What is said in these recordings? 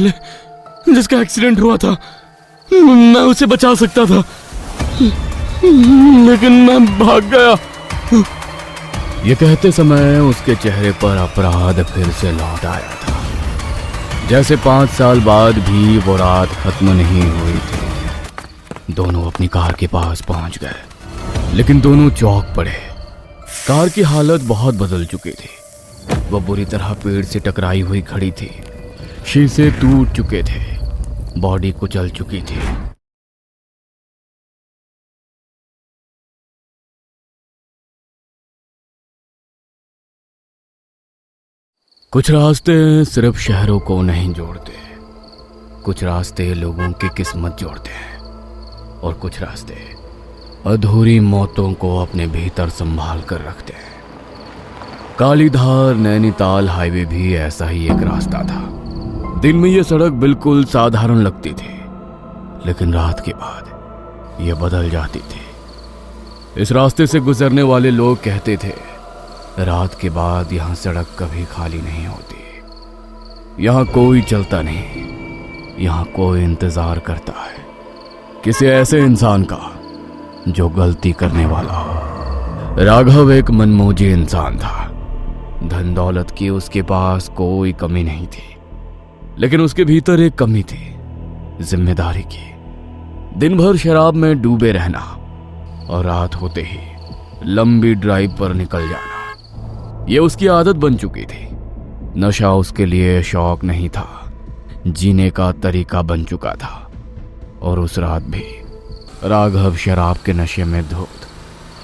पहले जिसका एक्सीडेंट हुआ था मैं उसे बचा सकता था, लेकिन मैं भाग गया। ये कहते समय उसके चेहरे पर अपराध फिर से लौट आया था, जैसे 5 साल बाद भी वो रात खत्म नहीं हुई थी। दोनों अपनी कार के पास पहुंच गए, लेकिन दोनों चौंक पड़े। कार की हालत बहुत बदल चुकी थी। वह बुरी तरह पेड़ से टकराई हुई खड़ी थी, शीशे टूट चुके थे, बॉडी कुचल चुकी थी। कुछ रास्ते सिर्फ शहरों को नहीं जोड़ते, कुछ रास्ते लोगों की किस्मत जोड़ते हैं, और कुछ रास्ते अधूरी मौतों को अपने भीतर संभाल कर रखते हैं। कालीधार नैनीताल हाईवे भी ऐसा ही एक रास्ता था। दिन में यह सड़क बिल्कुल साधारण लगती थी, लेकिन रात के बाद यह बदल जाती थी। इस रास्ते से गुजरने वाले लोग कहते थे, रात के बाद यहां सड़क कभी खाली नहीं होती। यहां कोई चलता नहीं, यहां कोई इंतजार करता है किसी ऐसे इंसान का जो गलती करने वाला हो। राघव एक मनमौजी इंसान था। धन दौलत की उसके पास कोई कमी नहीं थी, लेकिन उसके भीतर एक कमी थी, जिम्मेदारी की। दिन भर शराब में डूबे रहना और रात होते ही लंबी ड्राइव पर निकल जाना, यह उसकी आदत बन चुकी थी। नशा उसके लिए शौक नहीं था, जीने का तरीका बन चुका था। और उस रात भी राघव शराब के नशे में धुत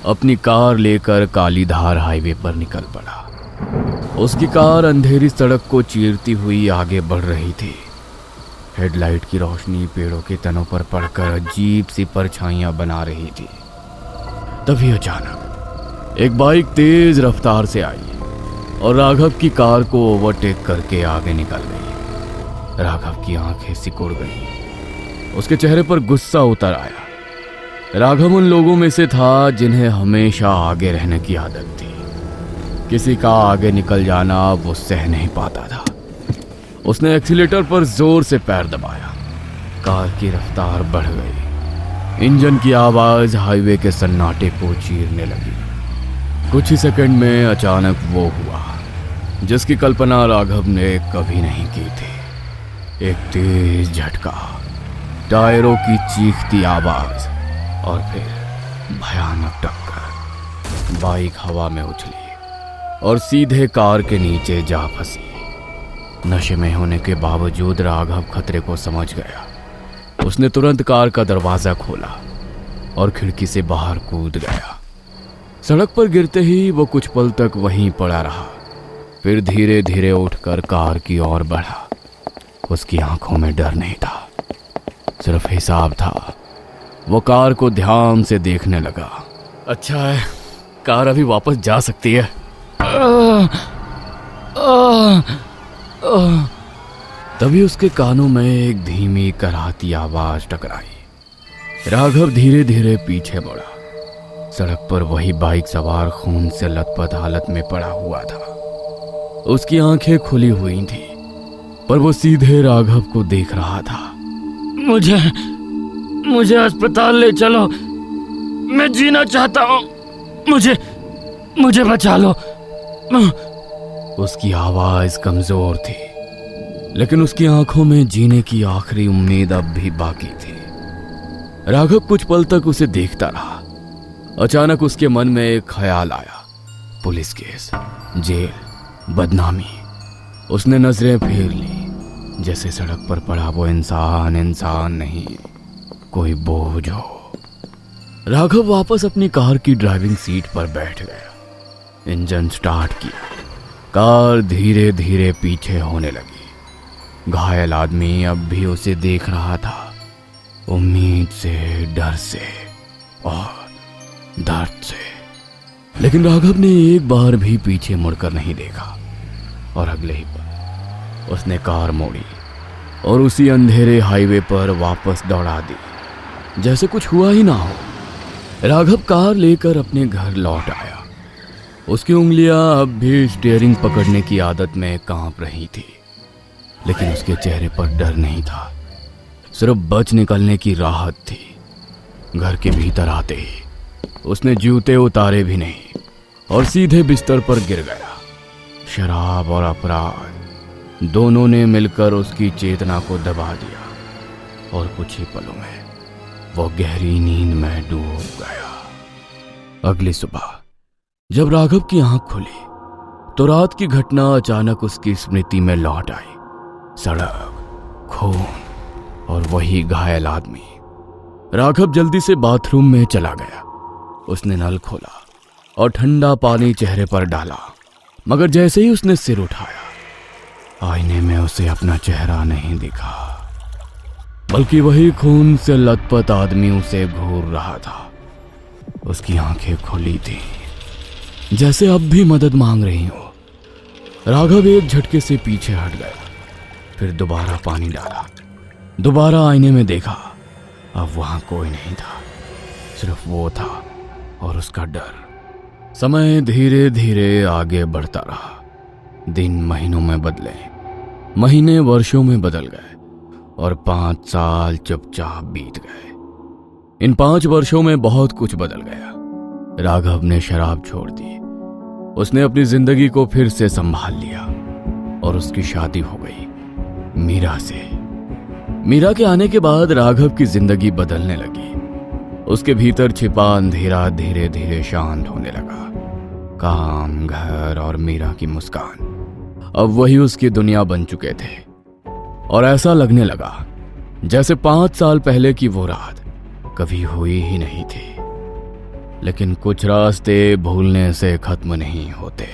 अपनी कार लेकर कालीधार हाईवे पर निकल पड़ा। उसकी कार अंधेरी सड़क को चीरती हुई आगे बढ़ रही थी। हेडलाइट की रोशनी पेड़ों के तनों पर पड़कर अजीब सी परछाइयां बना रही थी। तभी अचानक एक बाइक तेज रफ्तार से आई और राघव की कार को ओवरटेक करके आगे निकल गई। राघव की आंखें सिकुड़ गईं। उसके चेहरे पर गुस्सा उतर आया। राघव उन लोगों में से था जिन्हें हमेशा आगे रहने की आदत थी। किसी का आगे निकल जाना वो सह नहीं पाता था। उसने एक्सीलेटर पर जोर से पैर दबाया। कार की रफ्तार बढ़ गई। इंजन की आवाज हाईवे के सन्नाटे को चीरने लगी। कुछ ही सेकंड में अचानक वो हुआ जिसकी कल्पना राघव ने कभी नहीं की थी। एक तेज झटका, टायरों की चीखती आवाज और फिर भयानक टक्कर। बाइक हवा में उछली और सीधे कार के नीचे जा फंसी। नशे में होने के बावजूद राघव खतरे को समझ गया। उसने तुरंत कार का दरवाजा खोला और खिड़की से बाहर कूद गया। सड़क पर गिरते ही वो कुछ पल तक वहीं पड़ा रहा, फिर धीरे धीरे उठकर कार की ओर बढ़ा। उसकी आंखों में डर नहीं था, सिर्फ हिसाब था। वो कार को ध्यान से देखने लगा। अच्छा है, कार अभी वापस जा सकती है। तभी उसके कानों में एक धीमी कराहती आवाज टकराई। राघव धीरे धीरे पीछे मुड़ा। सड़क पर वही बाइक सवार खून से लथपथ हालत में पड़ा हुआ था। उसकी आंखें खुली हुई थी, पर वो सीधे राघव को देख रहा था। मुझे अस्पताल ले चलो, मैं जीना चाहता हूँ, मुझे बचा लो। उसकी आवाज कमजोर थी, लेकिन उसकी आंखों में जीने की आखिरी उम्मीद अब भी बाकी थी। राघव कुछ पल तक उसे देखता रहा। अचानक उसके मन में एक ख्याल आया, पुलिस केस, जेल, बदनामी। उसने नजरें फेर ली, जैसे सड़क पर पड़ा वो इंसान नहीं, कोई बोझ हो। राघव वापस अपनी कार की ड्राइविंग सीट पर बैठ गया। इंजन स्टार्ट किया। कार धीरे धीरे पीछे होने लगी। घायल आदमी अब भी उसे देख रहा था, उम्मीद से, डर से और दर्द से। लेकिन राघव ने एक बार भी पीछे मुड़कर नहीं देखा और अगले ही पल उसने कार मोड़ी और उसी अंधेरे हाईवे पर वापस दौड़ा दी, जैसे कुछ हुआ ही ना हो। राघव कार लेकर अपने घर लौट आया। उसकी उंगलियां अब भी स्टीयरिंग पकड़ने की आदत में कांप रही थी। लेकिन उसके चेहरे पर डर नहीं था, सिर्फ बच निकलने की राहत थी। घर के भीतर आते ही उसने जूते उतारे भी नहीं और सीधे बिस्तर पर गिर गया। शराब और अपराध दोनों ने मिलकर उसकी चेतना को दबा दिया और कुछ ही पलों में वो गहरी नींद में डूब गया। अगली सुबह जब राघव की आंख खुली तो रात की घटना अचानक उसकी स्मृति में लौट आई। सड़क, खून और वही घायल आदमी। राघव जल्दी से बाथरूम में चला गया। उसने नल खोला और ठंडा पानी चेहरे पर डाला, मगर जैसे ही उसने सिर उठाया आईने में उसे अपना चेहरा नहीं दिखा, बल्कि वही खून से लथपथ आदमी उसे घूर रहा था। उसकी आंखें खुली थी, जैसे अब भी मदद मांग रही हो। राघव एक झटके से पीछे हट गया, फिर दोबारा पानी डाला, दोबारा आईने में देखा। अब वहां कोई नहीं था, सिर्फ वो था और उसका डर। समय धीरे धीरे आगे बढ़ता रहा। दिन महीनों में बदले, महीने वर्षों में बदल गए और 5 साल चुपचाप बीत गए। इन 5 वर्षों में बहुत कुछ बदल गया। राघव ने शराब छोड़ दी, उसने अपनी जिंदगी को फिर से संभाल लिया और उसकी शादी हो गई मीरा से। मीरा के आने के बाद राघव की जिंदगी बदलने लगी। उसके भीतर छिपा अंधेरा धीरे धीरे शांत होने लगा। काम, घर और मीरा की मुस्कान अब वही उसकी दुनिया बन चुके थे और ऐसा लगने लगा जैसे 5 साल पहले की वो रात कभी हुई ही नहीं थी। लेकिन कुछ रास्ते भूलने से खत्म नहीं होते,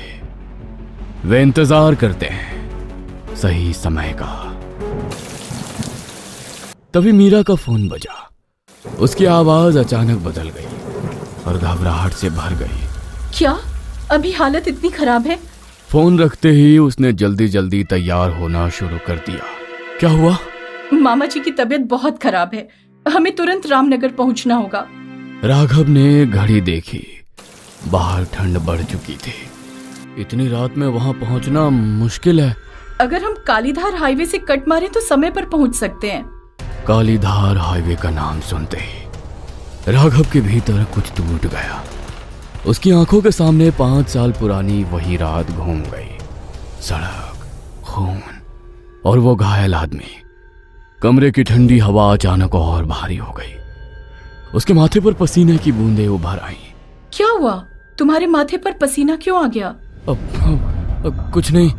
वे इंतजार करते हैं सही समय का। तभी मीरा का फोन बजा। उसकी आवाज अचानक बदल गई और घबराहट से भर गई। क्या अभी हालत इतनी खराब है? फोन रखते ही उसने जल्दी जल्दी तैयार होना शुरू कर दिया। क्या हुआ? मामा जी की तबीयत बहुत खराब है, हमें तुरंत रामनगर पहुंचना होगा। राघव ने घड़ी देखी, बाहर ठंड बढ़ चुकी थी। इतनी रात में वहां पहुंचना मुश्किल है। अगर हम कालीधार हाईवे से कट मारे तो समय पर पहुंच सकते हैं। कालीधार हाईवे का नाम सुनते ही राघव के भीतर कुछ टूट गया। उसकी आंखों के सामने 5 साल पुरानी वही रात घूम गई। सड़क, खून और वो घायल आदमी। कमरे की ठंडी हवा अचानक और भारी हो गई। उसके माथे पर पसीने की बूंदें उभर आईं। क्या हुआ? तुम्हारे माथे पर पसीना क्यों आ गया? अब कुछ नहीं।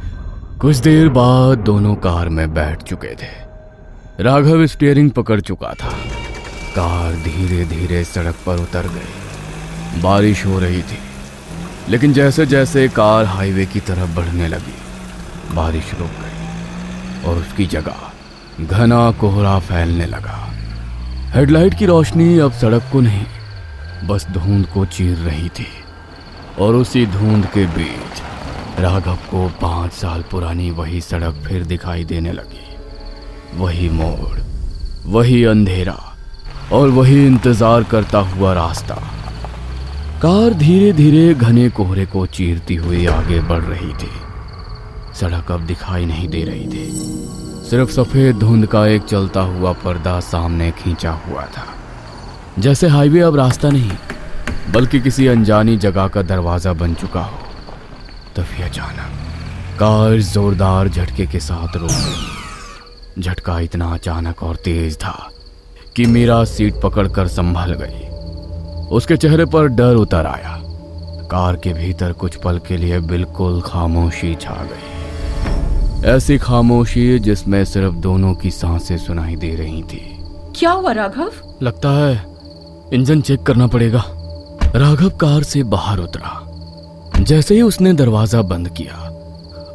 कुछ देर बाद दोनों कार में बैठ चुके थे। राघव स्टीयरिंग पकड़ चुका था। कार धीरे धीरे सड़क पर उतर गई। बारिश हो रही थी, लेकिन जैसे जैसे कार हाईवे की तरफ बढ़ने लगी बारिश रुक गई और उसकी जगह घना कोहरा फैलने लगा। हेडलाइट की रोशनी अब सड़क को नहीं, बस धुंध को चीर रही थी और उसी धुंध के बीच राघव को 5 साल पुरानी वही सड़क फिर दिखाई देने लगी। वही मोड़, वही अंधेरा और वही इंतजार करता हुआ रास्ता। कार धीरे धीरे घने कोहरे को चीरती हुई आगे बढ़ रही थी। सड़क अब दिखाई नहीं दे रही थी, सिर्फ सफेद धुंध का एक चलता हुआ पर्दा सामने खींचा हुआ था। जैसे हाईवे अब रास्ता नहीं, बल्कि किसी अनजानी जगह का दरवाजा बन चुका हो। तभी अचानक कार जोरदार झटके के साथ रुक गई। झटका इतना अचानक और तेज था कि मीरा सीट पकड़कर संभल गई। उसके चेहरे पर डर उतर आया। कार के भीतर कुछ पल के लिए बिल्कुल खामोशी छा गई। ऐसी खामोशी जिसमें सिर्फ दोनों की सांसें सुनाई दे रही थी। क्या हुआ राघव? लगता है इंजन चेक करना पड़ेगा। राघव कार से बाहर उतरा। जैसे ही उसने दरवाजा बंद किया,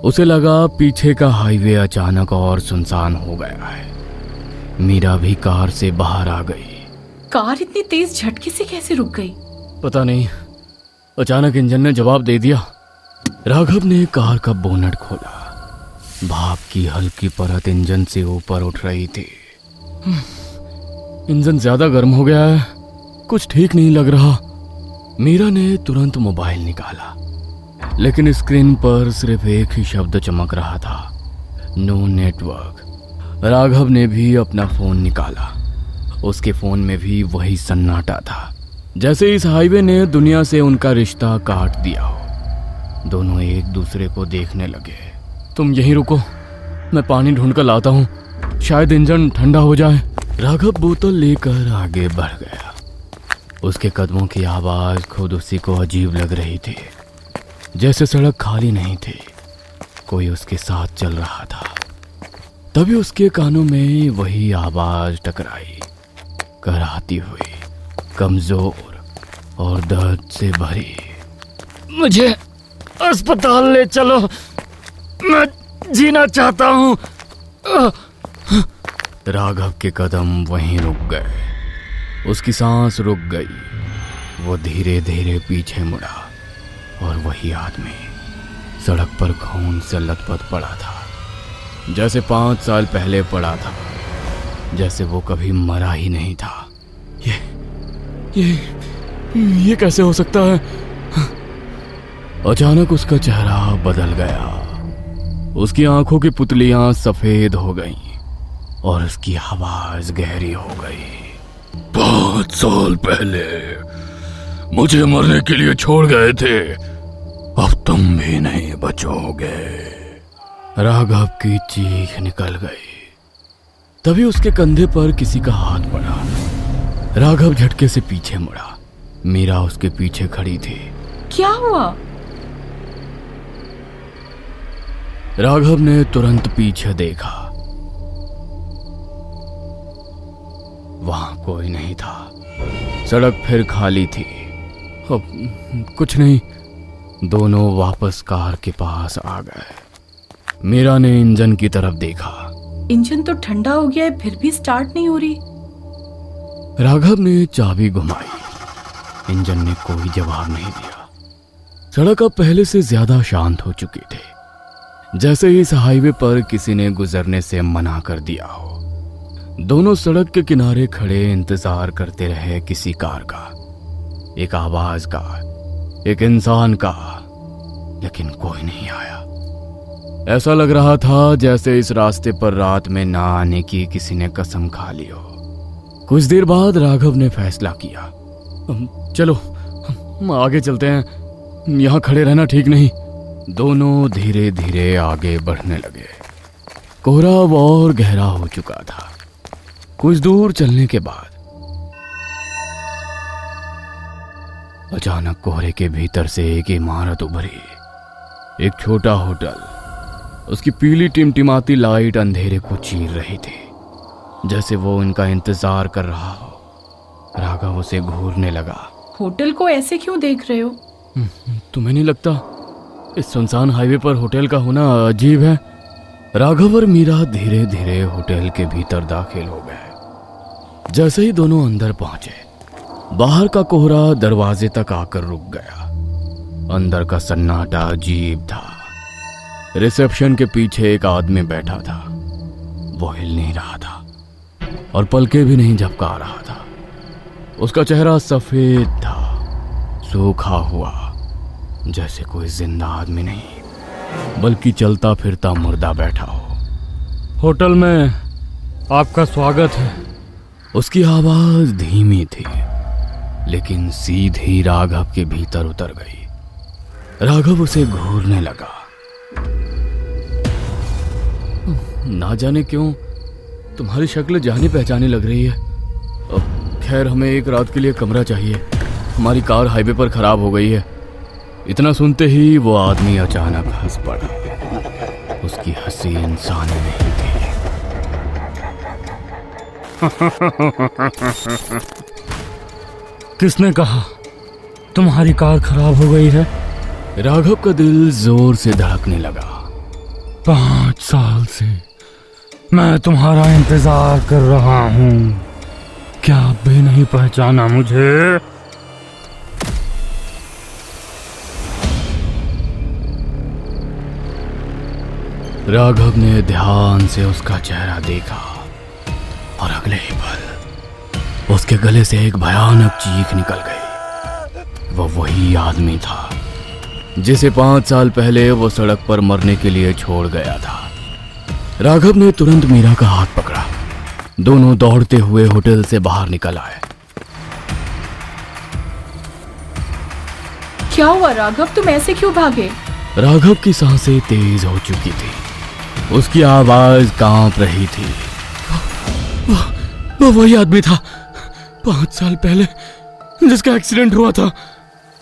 उसे लगा पीछे का हाईवे अचानक और सुनसान हो गया है। मीरा भी कार से बाहर आ गई। कार इतनी तेज झटके से कैसे रुक गई? पता नहीं, अचानक इंजन ने जवाब दे दिया। राघव ने कार का बोनट खोला। भाप की हल्की परत इंजन से ऊपर उठ रही थी। इंजन ज्यादा गर्म हो गया है, कुछ ठीक नहीं लग रहा। मीरा ने तुरंत मोबाइल निकाला, लेकिन स्क्रीन पर सिर्फ एक ही शब्द चमक रहा था, नो नेटवर्क। राघव ने भी अपना फोन निकाला। उसके फोन में भी वही सन्नाटा था, जैसे इस हाईवे ने दुनिया से उनका रिश्ता काट दिया हो। दोनों एक दूसरे को देखने लगे। तुम यहीं रुको, मैं पानी ढूंढ कर लाता हूँ, शायद इंजन ठंडा हो जाए। राघव बोतल लेकर आगे बढ़ गया। उसके कदमों की आवाज खुद उसी को अजीब लग रही थी, जैसे सड़क खाली नहीं थी, कोई उसके साथ चल रहा था। तभी उसके कानों में वही आवाज टकराई, कराहती हुई, कमजोर और दर्द से भरी। मुझे अस्पताल ले चलो, मैं जीना चाहता हूँ। राघव के कदम वहीं रुक गए। उसकी सांस रुक गई। वो धीरे धीरे पीछे मुड़ा और वही आदमी सड़क पर खून से लथपथ पड़ा था, जैसे 5 साल पहले पड़ा था, जैसे वो कभी मरा ही नहीं था। ये कैसे हो सकता है? अचानक उसका चेहरा बदल गया। उसकी आंखों की पुतलियां सफेद हो गईं और उसकी आवाज गहरी हो गई। 5 साल पहले मुझे मरने के लिए छोड़ गए थे, अब तुम भी नहीं बचोगे। राघव की चीख निकल गई। तभी उसके कंधे पर किसी का हाथ पड़ा। राघव झटके से पीछे मुड़ा। मीरा उसके पीछे खड़ी थी। क्या हुआ? राघव ने तुरंत पीछे देखा। वहां कोई नहीं था। सड़क फिर खाली थी। अब कुछ नहीं। दोनों वापस कार के पास आ गए। मीरा ने इंजन की तरफ देखा। इंजन तो ठंडा हो गया है, फिर भी स्टार्ट नहीं हो रही। राघव ने चाबी घुमाई। इंजन ने कोई जवाब नहीं दिया। सड़क अब पहले से ज्यादा शांत हो चुकी थी, जैसे इस हाईवे पर किसी ने गुजरने से मना कर दिया हो। दोनों सड़क के किनारे खड़े इंतजार करते रहे किसी कार का, एक आवाज का, एक इंसान का, लेकिन कोई नहीं आया। ऐसा लग रहा था जैसे इस रास्ते पर रात में ना आने की किसी ने कसम खा ली हो। कुछ देर बाद राघव ने फैसला किया, चलो हम आगे चलते हैं, यहाँ खड़े रहना ठीक नहीं। दोनों धीरे धीरे आगे बढ़ने लगे। कोहरा अब और गहरा हो चुका था। कुछ दूर चलने के बाद अचानक कोहरे के भीतर से एक इमारत उभरी। एक छोटा होटल। उसकी पीली टिमटिमाती लाइट अंधेरे को चीर रही थी, जैसे वो इनका इंतजार कर रहा हो। राघव उसे घूरने लगा। होटल को ऐसे क्यों देख रहे हो? तुम्हें नहीं लगता इस सुनसान हाईवे पर होटल का होना अजीब है? राघव और मीरा धीरे धीरे होटल के भीतर दाखिल हो गए। जैसे ही दोनों अंदर पहुंचे, बाहर का कोहरा दरवाजे तक आकर रुक गया। अंदर का सन्नाटा अजीब था। रिसेप्शन के पीछे एक आदमी बैठा था। वो हिल नहीं रहा था और पलके भी नहीं झपका रहा था। उसका चेहरा सफेद था, सूखा हुआ, जैसे कोई जिंदा आदमी नहीं, बल्कि चलता फिरता मुर्दा बैठा हो। होटल में आपका स्वागत है। उसकी आवाज धीमी थी, लेकिन सीधी राघव के भीतर उतर गई। राघव उसे घूरने लगा। ना जाने क्यों तुम्हारी शक्ल जानी पहचानी लग रही है। अब खैर, हमें एक रात के लिए कमरा चाहिए। हमारी कार हाईवे पर खराब हो गई है। इतना सुनते ही वो आदमी अचानक हंस पड़ा। उसकी हंसी इंसानी नहीं थी। किसने कहा तुम्हारी कार खराब हो गई है? राघव का दिल जोर से धड़कने लगा। 5 साल से मैं तुम्हारा इंतजार कर रहा हूँ, क्या आप भी नहीं पहचाना मुझे? राघव ने ध्यान से उसका चेहरा देखा और अगले ही पल उसके गले से एक भयानक चीख निकल गई। वो वही आदमी था जिसे 5 साल पहले वो सड़क पर मरने के लिए छोड़ गया था। राघव ने तुरंत मीरा का हाथ पकड़ा। दोनों दौड़ते हुए होटल से बाहर निकल आए। क्या हुआ राघव, तुम ऐसे क्यों भागे? राघव की सांसें तेज हो चुकी थी, उसकी आवाज कांप रही थी। वो वही आदमी था 5 साल पहले जिसका एक्सीडेंट हुआ था।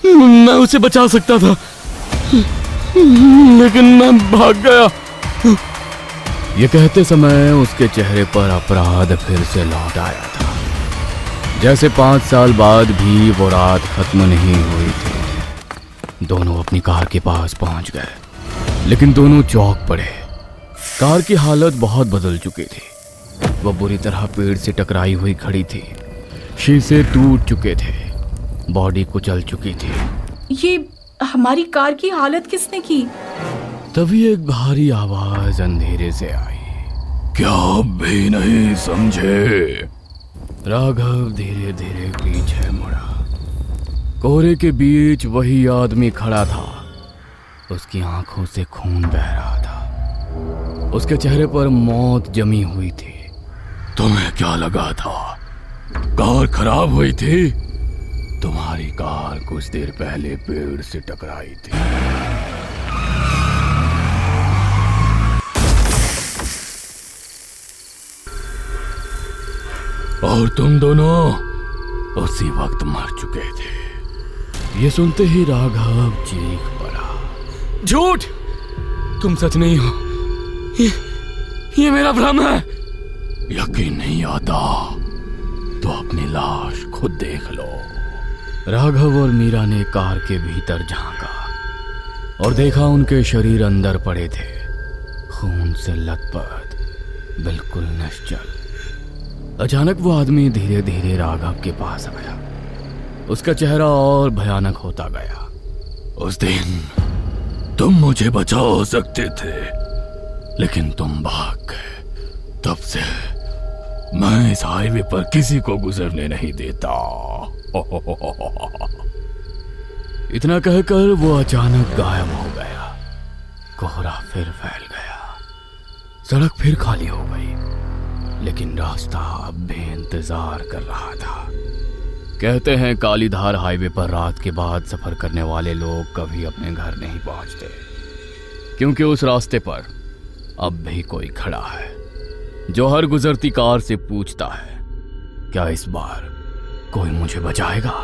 मैं उसे बचा सकता था, लेकिन मैं भाग गया। ये कहते समय उसके चेहरे पर अपराध फिर से लौट आया था, जैसे 5 साल बाद भी वो रात खत्म नहीं हुई थी। दोनों अपनी कार के पास पहुंच गए, लेकिन दोनों चौंक पड़े। कार की हालत बहुत बदल चुकी थी। वह बुरी तरह पेड़ से टकराई हुई खड़ी थी, शीशे टूट चुके थे, बॉडी कुचल चुकी थी। ये हमारी कार की हालत किसने की? तभी एक भारी आवाज अंधेरे से आई। क्या अब भी नहीं समझे? राघव धीरे धीरे पीछे मुड़ा। कोहरे के बीच वही आदमी खड़ा था। उसकी आंखों से खून बह रहा था, उसके चेहरे पर मौत जमी हुई थी। तुम्हें क्या लगा था कार खराब हुई थी? तुम्हारी कार कुछ देर पहले पेड़ से टकराई थी। और तुम दोनों उसी वक्त मर चुके थे। ये सुनते ही राघव चीख पड़ा। झूठ! तुम सच नहीं हो, ये मेरा भ्रम है। यकीन नहीं आता तो अपनी लाश खुद देख लो। राघव और मीरा ने कार के भीतर झांका और देखा उनके शरीर अंदर पड़े थे, खून से लथपथ, बिल्कुल निश्चल। अचानक वो आदमी धीरे धीरे राघव के पास आया। उसका चेहरा और भयानक होता गया। उस दिन तुम मुझे बचा सकते थे, लेकिन तुम भाग गए। तब से मैं इस हाईवे पर किसी को गुजरने नहीं देता। इतना कहकर वो अचानक गायब हो गया। कोहरा फिर फैल गया, सड़क फिर खाली हो गई, लेकिन रास्ता अब भी इंतजार कर रहा था। कहते हैं कालीधार हाईवे पर रात के बाद सफर करने वाले लोग कभी अपने घर नहीं पहुंचते, क्योंकि उस रास्ते पर अब भी कोई खड़ा है जो हर गुजरती कार से पूछता है, क्या इस बार कोई मुझे बचाएगा?